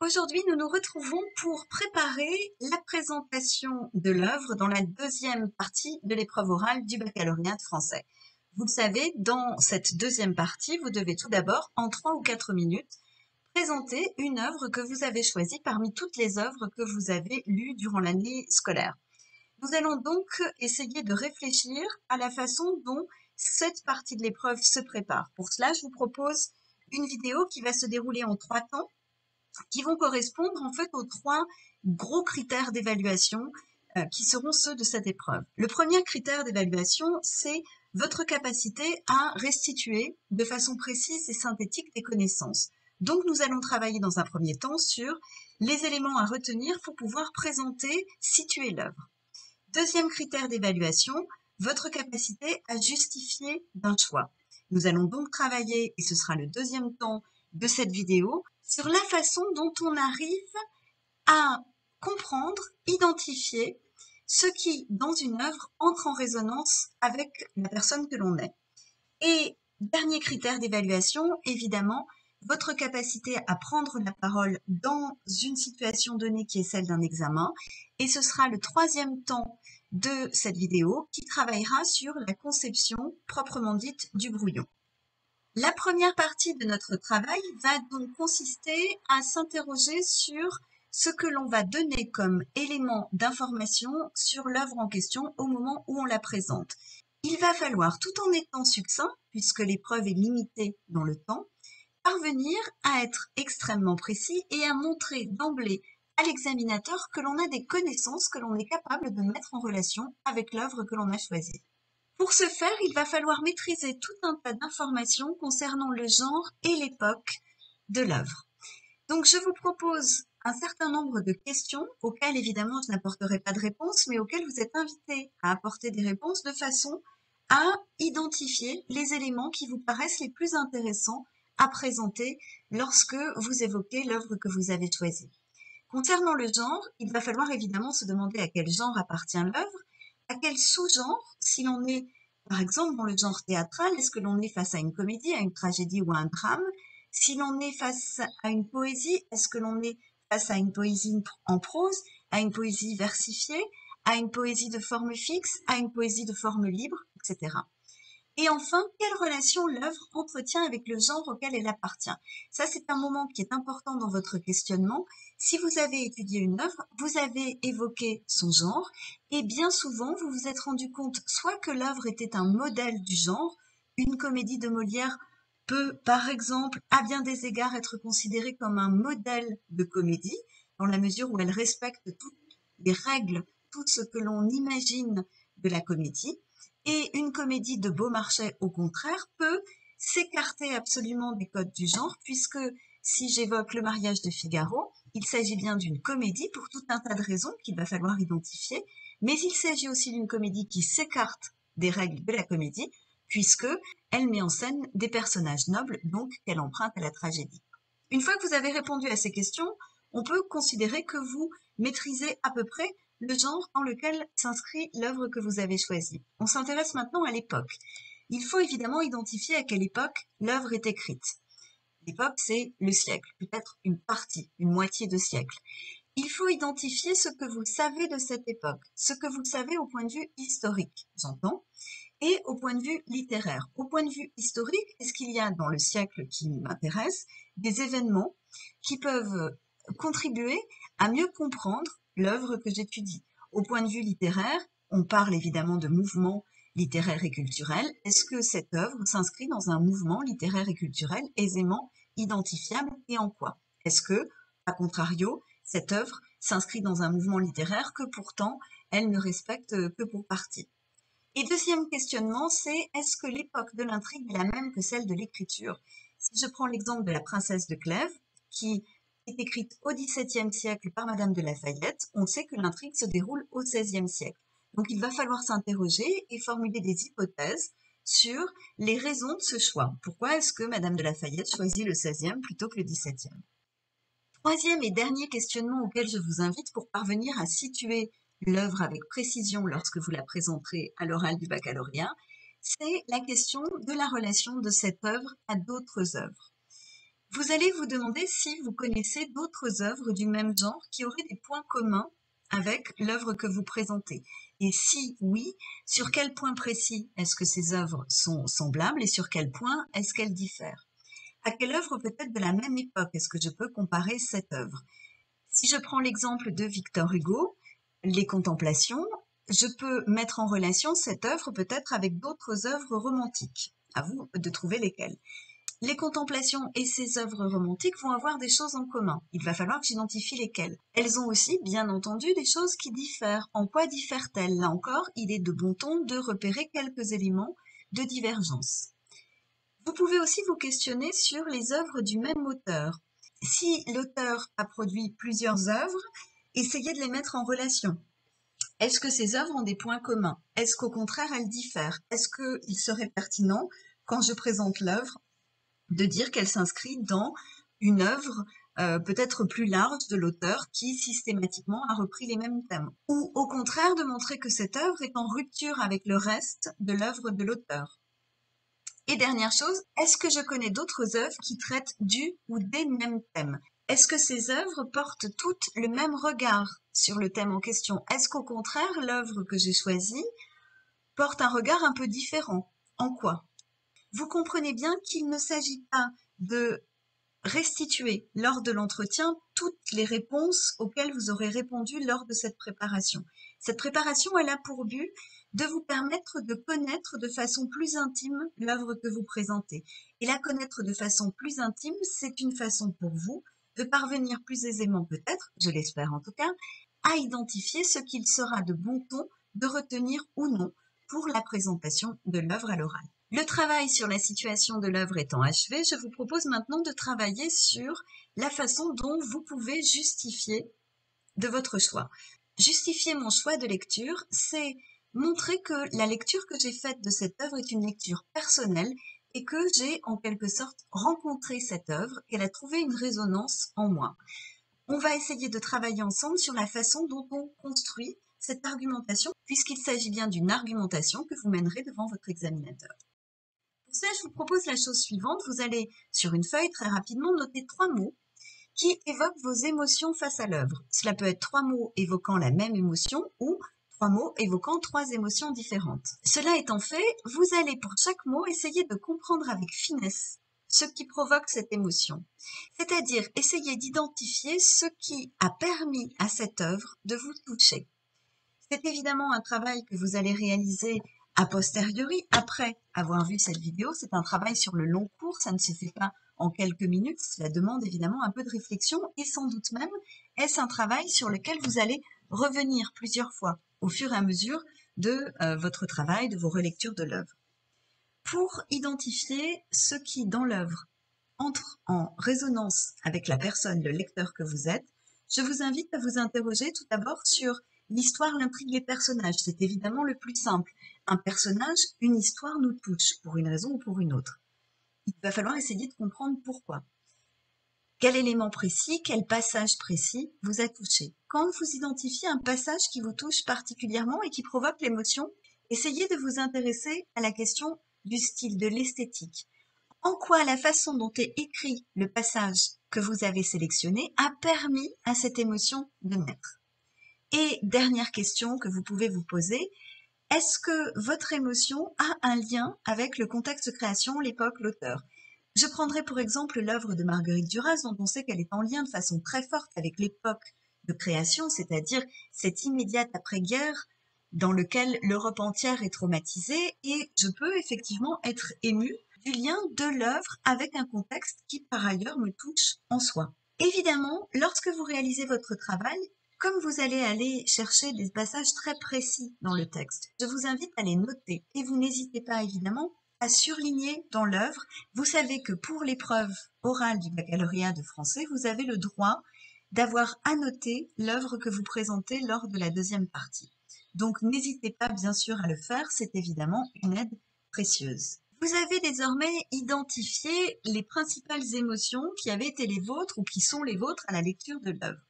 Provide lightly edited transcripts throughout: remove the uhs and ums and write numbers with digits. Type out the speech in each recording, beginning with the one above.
Aujourd'hui, nous nous retrouvons pour préparer la présentation de l'œuvre dans la deuxième partie de l'épreuve orale du baccalauréat de français. Vous le savez, dans cette deuxième partie, vous devez tout d'abord, en 3 ou 4 minutes, présenter une œuvre que vous avez choisie parmi toutes les œuvres que vous avez lues durant l'année scolaire. Nous allons donc essayer de réfléchir à la façon dont cette partie de l'épreuve se prépare. Pour cela, je vous propose une vidéo qui va se dérouler en 3 temps, qui vont correspondre en fait aux 3 gros critères d'évaluation qui seront ceux de cette épreuve. Le premier critère d'évaluation, c'est votre capacité à restituer de façon précise et synthétique des connaissances. Donc nous allons travailler dans un premier temps sur les éléments à retenir pour pouvoir présenter, situer l'œuvre. Deuxième critère d'évaluation, votre capacité à justifier d'un choix. Nous allons donc travailler, et ce sera le deuxième temps de cette vidéo, sur la façon dont on arrive à comprendre, identifier ce qui, dans une œuvre, entre en résonance avec la personne que l'on est. Et dernier critère d'évaluation, évidemment, votre capacité à prendre la parole dans une situation donnée qui est celle d'un examen. Et ce sera le troisième temps de cette vidéo qui travaillera sur la conception proprement dite du brouillon. La première partie de notre travail va donc consister à s'interroger sur ce que l'on va donner comme élément d'information sur l'œuvre en question au moment où on la présente. Il va falloir, tout en étant succinct, puisque l'épreuve est limitée dans le temps, parvenir à être extrêmement précis et à montrer d'emblée à l'examinateur que l'on a des connaissances que l'on est capable de mettre en relation avec l'œuvre que l'on a choisie. Pour ce faire, il va falloir maîtriser tout un tas d'informations concernant le genre et l'époque de l'œuvre. Donc, je vous propose un certain nombre de questions auxquelles, évidemment, je n'apporterai pas de réponse, mais auxquelles vous êtes invités à apporter des réponses de façon à identifier les éléments qui vous paraissent les plus intéressants à présenter lorsque vous évoquez l'œuvre que vous avez choisie. Concernant le genre, il va falloir évidemment se demander à quel genre appartient l'œuvre, à quel sous-genre, si l'on est par exemple dans le genre théâtral, est-ce que l'on est face à une comédie, à une tragédie ou à un drame? Si l'on est face à une poésie, est-ce que l'on est face à une poésie en prose, à une poésie versifiée, à une poésie de forme fixe, à une poésie de forme libre, etc. Et enfin, quelle relation l'œuvre entretient avec le genre auquel elle appartient? Ça, c'est un moment qui est important dans votre questionnement. Si vous avez étudié une œuvre, vous avez évoqué son genre, et bien souvent, vous vous êtes rendu compte soit que l'œuvre était un modèle du genre, une comédie de Molière peut, par exemple, à bien des égards être considérée comme un modèle de comédie, dans la mesure où elle respecte toutes les règles, tout ce que l'on imagine de la comédie. Et une comédie de Beaumarchais, au contraire, peut s'écarter absolument des codes du genre, puisque si j'évoque le mariage de Figaro, il s'agit bien d'une comédie pour tout un tas de raisons qu'il va falloir identifier, mais il s'agit aussi d'une comédie qui s'écarte des règles de la comédie, puisque elle met en scène des personnages nobles, donc qu'elle emprunte à la tragédie. Une fois que vous avez répondu à ces questions, on peut considérer que vous maîtrisez à peu près le genre dans lequel s'inscrit l'œuvre que vous avez choisie. On s'intéresse maintenant à l'époque. Il faut évidemment identifier à quelle époque l'œuvre est écrite. L'époque, c'est le siècle, peut-être une partie, une moitié de siècle. Il faut identifier ce que vous savez de cette époque, ce que vous savez au point de vue historique, j'entends, et au point de vue littéraire. Au point de vue historique, est-ce qu'il y a dans le siècle qui m'intéresse des événements qui peuvent contribuer à mieux comprendre l'œuvre que j'étudie? Au point de vue littéraire, on parle évidemment de mouvement littéraire et culturel. Est-ce que cette œuvre s'inscrit dans un mouvement littéraire et culturel aisément identifiable et en quoi? Est-ce que, à contrario, cette œuvre s'inscrit dans un mouvement littéraire que pourtant elle ne respecte que pour partie? Et deuxième questionnement, c'est est-ce que l'époque de l'intrigue est la même que celle de l'écriture? Si je prends l'exemple de la princesse de Clèves, qui est écrite au XVIIe siècle par Madame de La Fayette, on sait que l'intrigue se déroule au XVIe siècle. Donc il va falloir s'interroger et formuler des hypothèses sur les raisons de ce choix. Pourquoi est-ce que Madame de La Fayette choisit le XVIe plutôt que le XVIIe? Troisième et dernier questionnement auquel je vous invite pour parvenir à situer l'œuvre avec précision lorsque vous la présenterez à l'oral du baccalauréat, c'est la question de la relation de cette œuvre à d'autres œuvres. Vous allez vous demander si vous connaissez d'autres œuvres du même genre qui auraient des points communs avec l'œuvre que vous présentez. Et si oui, sur quel point précis est-ce que ces œuvres sont semblables et sur quel point est-ce qu'elles diffèrent? À quelle œuvre peut-être de la même époque est-ce que je peux comparer cette œuvre? Si je prends l'exemple de Victor Hugo, Les Contemplations, je peux mettre en relation cette œuvre peut-être avec d'autres œuvres romantiques. À vous de trouver lesquelles. Les Contemplations et ces œuvres romantiques vont avoir des choses en commun. Il va falloir que j'identifie lesquelles. Elles ont aussi, bien entendu, des choses qui diffèrent. En quoi diffèrent-elles? Là encore, il est de bon ton de repérer quelques éléments de divergence. Vous pouvez aussi vous questionner sur les œuvres du même auteur. Si l'auteur a produit plusieurs œuvres, essayez de les mettre en relation. Est-ce que ces œuvres ont des points communs? Est-ce qu'au contraire elles diffèrent? Est-ce qu'il serait pertinent, quand je présente l'œuvre, de dire qu'elle s'inscrit dans une œuvre peut-être plus large de l'auteur qui systématiquement a repris les mêmes thèmes? Ou au contraire de montrer que cette œuvre est en rupture avec le reste de l'œuvre de l'auteur? Et dernière chose, est-ce que je connais d'autres œuvres qui traitent du ou des mêmes thèmes? Est-ce que ces œuvres portent toutes le même regard sur le thème en question? Est-ce qu'au contraire, l'œuvre que j'ai choisie porte un regard un peu différent? En quoi? Vous comprenez bien qu'il ne s'agit pas de restituer lors de l'entretien toutes les réponses auxquelles vous aurez répondu lors de cette préparation. Cette préparation, elle a pour but de vous permettre de connaître de façon plus intime l'œuvre que vous présentez. Et la connaître de façon plus intime, c'est une façon pour vous de parvenir plus aisément peut-être, je l'espère en tout cas, à identifier ce qu'il sera de bon ton de retenir ou non pour la présentation de l'œuvre à l'oral. Le travail sur la situation de l'œuvre étant achevé, je vous propose maintenant de travailler sur la façon dont vous pouvez justifier de votre choix. Justifier mon choix de lecture, c'est montrer que la lecture que j'ai faite de cette œuvre est une lecture personnelle et que j'ai en quelque sorte rencontré cette œuvre, qu'elle a trouvé une résonance en moi. On va essayer de travailler ensemble sur la façon dont on construit cette argumentation, puisqu'il s'agit bien d'une argumentation que vous mènerez devant votre examinateur. Pour ça, je vous propose la chose suivante. Vous allez, sur une feuille, très rapidement, noter 3 mots qui évoquent vos émotions face à l'œuvre. Cela peut être 3 mots évoquant la même émotion ou 3 mots évoquant 3 émotions différentes. Cela étant fait, vous allez pour chaque mot essayer de comprendre avec finesse ce qui provoque cette émotion. C'est-à-dire essayer d'identifier ce qui a permis à cette œuvre de vous toucher. C'est évidemment un travail que vous allez réaliser a posteriori, après avoir vu cette vidéo. C'est un travail sur le long cours, ça ne se fait pas en quelques minutes, cela demande évidemment un peu de réflexion et sans doute même est-ce un travail sur lequel vous allez revenir plusieurs fois au fur et à mesure de votre travail, de vos relectures de l'œuvre. Pour identifier ce qui, dans l'œuvre, entre en résonance avec la personne, le lecteur que vous êtes, je vous invite à vous interroger tout d'abord sur l'histoire, l'intrigue, les personnages. C'est évidemment le plus simple. Un personnage, une histoire nous touche, pour une raison ou pour une autre. Il va falloir essayer de comprendre pourquoi. Quel élément précis, quel passage précis vous a touché? Quand vous identifiez un passage qui vous touche particulièrement et qui provoque l'émotion, essayez de vous intéresser à la question du style, de l'esthétique. En quoi la façon dont est écrit le passage que vous avez sélectionné a permis à cette émotion de naître? Et dernière question que vous pouvez vous poser, est-ce que votre émotion a un lien avec le contexte de création, l'époque, l'auteur? Je prendrai pour exemple l'œuvre de Marguerite Duras, dont on sait qu'elle est en lien de façon très forte avec l'époque de création, c'est-à-dire cette immédiate après-guerre dans lequel l'Europe entière est traumatisée, et je peux effectivement être émue du lien de l'œuvre avec un contexte qui par ailleurs me touche en soi. Évidemment, lorsque vous réalisez votre travail, comme vous allez aller chercher des passages très précis dans le texte, je vous invite à les noter et vous n'hésitez pas évidemment à surligner dans l'œuvre. Vous savez que pour l'épreuve orale du baccalauréat de français, vous avez le droit d'avoir annoté l'œuvre que vous présentez lors de la deuxième partie. Donc n'hésitez pas bien sûr à le faire, c'est évidemment une aide précieuse. Vous avez désormais identifié les principales émotions qui avaient été les vôtres ou qui sont les vôtres à la lecture de l'œuvre.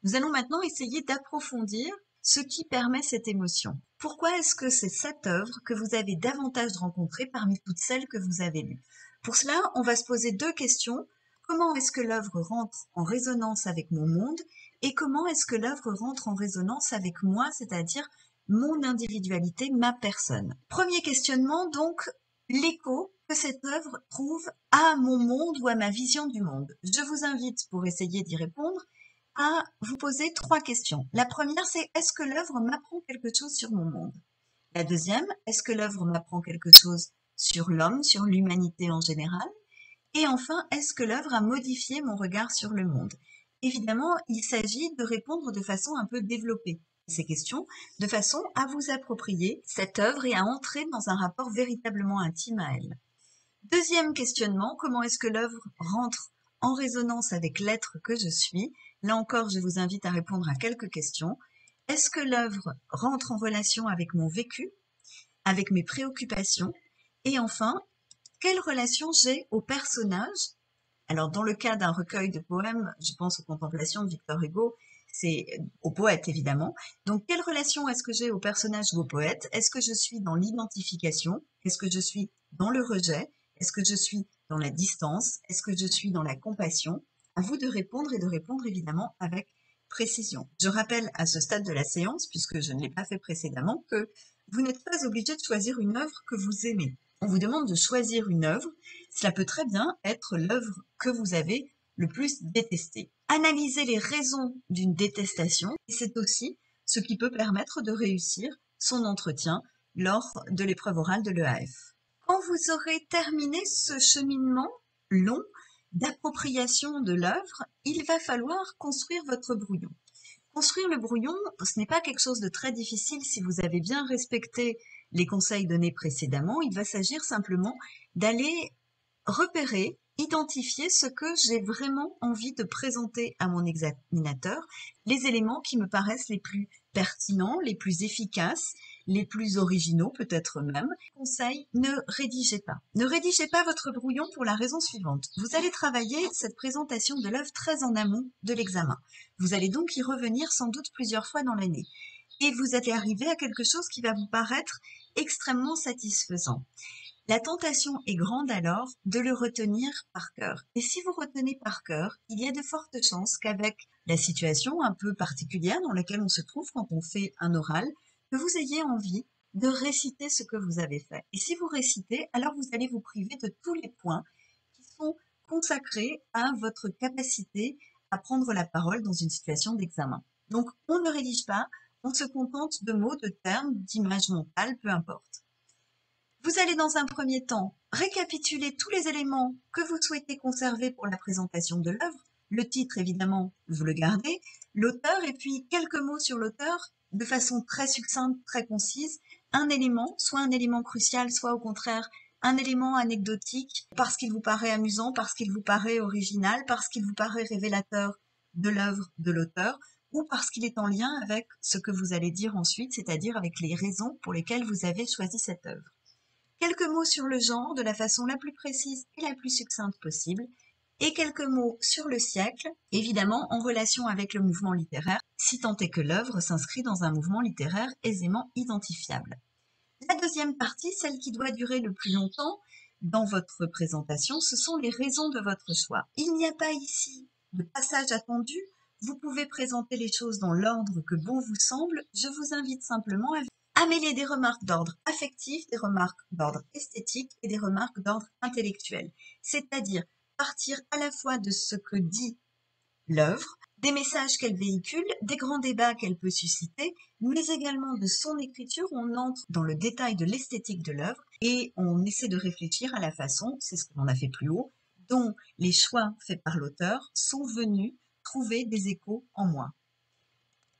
Nous allons maintenant essayer d'approfondir ce qui permet cette émotion. Pourquoi est-ce que c'est cette œuvre que vous avez davantage rencontrée parmi toutes celles que vous avez lues? Pour cela, on va se poser 2 questions. comment est-ce que l'œuvre rentre en résonance avec mon monde et comment est-ce que l'œuvre rentre en résonance avec moi, c'est-à-dire mon individualité, ma personne. Premier questionnement, donc, l'écho que cette œuvre trouve à mon monde ou à ma vision du monde. Je vous invite, pour essayer d'y répondre, à vous poser 3 questions. La première, c'est est-ce que l'œuvre m'apprend quelque chose sur mon monde? La deuxième, est-ce que l'œuvre m'apprend quelque chose sur l'homme, sur l'humanité en général? Et enfin, est-ce que l'œuvre a modifié mon regard sur le monde? Évidemment, il s'agit de répondre de façon un peu développée à ces questions, de façon à vous approprier cette œuvre et à entrer dans un rapport véritablement intime à elle. Deuxième questionnement, comment est-ce que l'œuvre rentre en résonance avec l'être que je suis? Là encore, je vous invite à répondre à quelques questions. Est-ce que l'œuvre rentre en relation avec mon vécu, avec mes préoccupations? Et enfin, quelle relation j'ai au personnage? Alors, dans le cas d'un recueil de poèmes, je pense aux Contemplations de Victor Hugo, c'est au poète évidemment. Donc, quelle relation est-ce que j'ai au personnage ou au poète? Est-ce que je suis dans l'identification? Est-ce que je suis dans le rejet? Est-ce que je suis dans la distance? Est-ce que je suis dans la compassion? À vous de répondre et de répondre évidemment avec précision. Je rappelle à ce stade de la séance, puisque je ne l'ai pas fait précédemment, que vous n'êtes pas obligé de choisir une œuvre que vous aimez. On vous demande de choisir une œuvre. Cela peut très bien être l'œuvre que vous avez le plus détestée. Analyser les raisons d'une détestation, et c'est aussi ce qui peut permettre de réussir son entretien lors de l'épreuve orale de l'EAF. Quand vous aurez terminé ce cheminement long d'appropriation de l'œuvre, il va falloir construire votre brouillon. Construire le brouillon, ce n'est pas quelque chose de très difficile si vous avez bien respecté les conseils donnés précédemment. Il va s'agir simplement d'aller repérer, identifier ce que j'ai vraiment envie de présenter à mon examinateur, les éléments qui me paraissent les plus pertinents, les plus efficaces, les plus originaux peut-être même. Conseil, ne rédigez pas. Ne rédigez pas votre brouillon pour la raison suivante. Vous allez travailler cette présentation de l'œuvre très en amont de l'examen. Vous allez donc y revenir sans doute plusieurs fois dans l'année. Et vous allez arriver à quelque chose qui va vous paraître extrêmement satisfaisant. La tentation est grande alors de le retenir par cœur. Et si vous retenez par cœur, il y a de fortes chances qu'avec la situation un peu particulière dans laquelle on se trouve quand on fait un oral, que vous ayez envie de réciter ce que vous avez fait. Et si vous récitez, alors vous allez vous priver de tous les points qui sont consacrés à votre capacité à prendre la parole dans une situation d'examen. Donc, on ne rédige pas, on se contente de mots, de termes, d'images mentales, peu importe. Vous allez dans un premier temps récapituler tous les éléments que vous souhaitez conserver pour la présentation de l'œuvre. Le titre, évidemment, vous le gardez, l'auteur, et puis quelques mots sur l'auteur de façon très succincte, très concise. Un élément, soit un élément crucial, soit au contraire un élément anecdotique, parce qu'il vous paraît amusant, parce qu'il vous paraît original, parce qu'il vous paraît révélateur de l'œuvre de l'auteur, ou parce qu'il est en lien avec ce que vous allez dire ensuite, c'est-à-dire avec les raisons pour lesquelles vous avez choisi cette œuvre. Quelques mots sur le genre de la façon la plus précise et la plus succincte possible, et quelques mots sur le siècle, évidemment en relation avec le mouvement littéraire, si tant est que l'œuvre s'inscrit dans un mouvement littéraire aisément identifiable. La deuxième partie, celle qui doit durer le plus longtemps dans votre présentation, ce sont les raisons de votre choix. Il n'y a pas ici de passage attendu, vous pouvez présenter les choses dans l'ordre que bon vous semble, je vous invite simplement à mêler des remarques d'ordre affectif, des remarques d'ordre esthétique et des remarques d'ordre intellectuel. C'est-à-dire partir à la fois de ce que dit l'œuvre, des messages qu'elle véhicule, des grands débats qu'elle peut susciter, mais également de son écriture. On entre dans le détail de l'esthétique de l'œuvre et on essaie de réfléchir à la façon, c'est ce que l'on a fait plus haut, dont les choix faits par l'auteur sont venus trouver des échos en moi.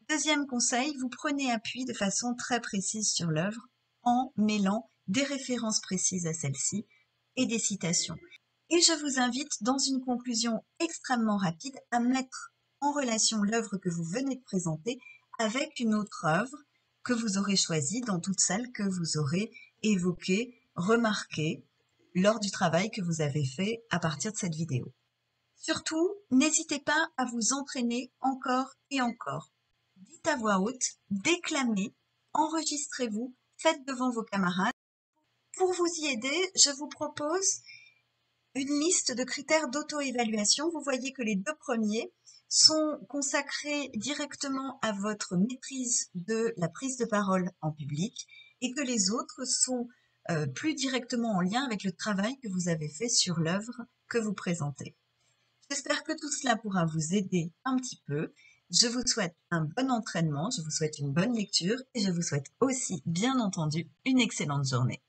Deuxième conseil, vous prenez appui de façon très précise sur l'œuvre en mêlant des références précises à celle-ci et des citations. Et je vous invite, dans une conclusion extrêmement rapide, à mettre en relation l'œuvre que vous venez de présenter avec une autre œuvre que vous aurez choisie dans toutes celles que vous aurez évoquées, remarquées lors du travail que vous avez fait à partir de cette vidéo. Surtout, n'hésitez pas à vous entraîner encore et encore. Dites à voix haute, déclamez, enregistrez-vous, faites devant vos camarades. Pour vous y aider, je vous propose une liste de critères d'auto-évaluation. Vous voyez que les 2 premiers sont consacrés directement à votre maîtrise de la prise de parole en public et que les autres sont plus directement en lien avec le travail que vous avez fait sur l'œuvre que vous présentez. J'espère que tout cela pourra vous aider un petit peu. Je vous souhaite un bon entraînement, je vous souhaite une bonne lecture et je vous souhaite aussi, bien entendu, une excellente journée.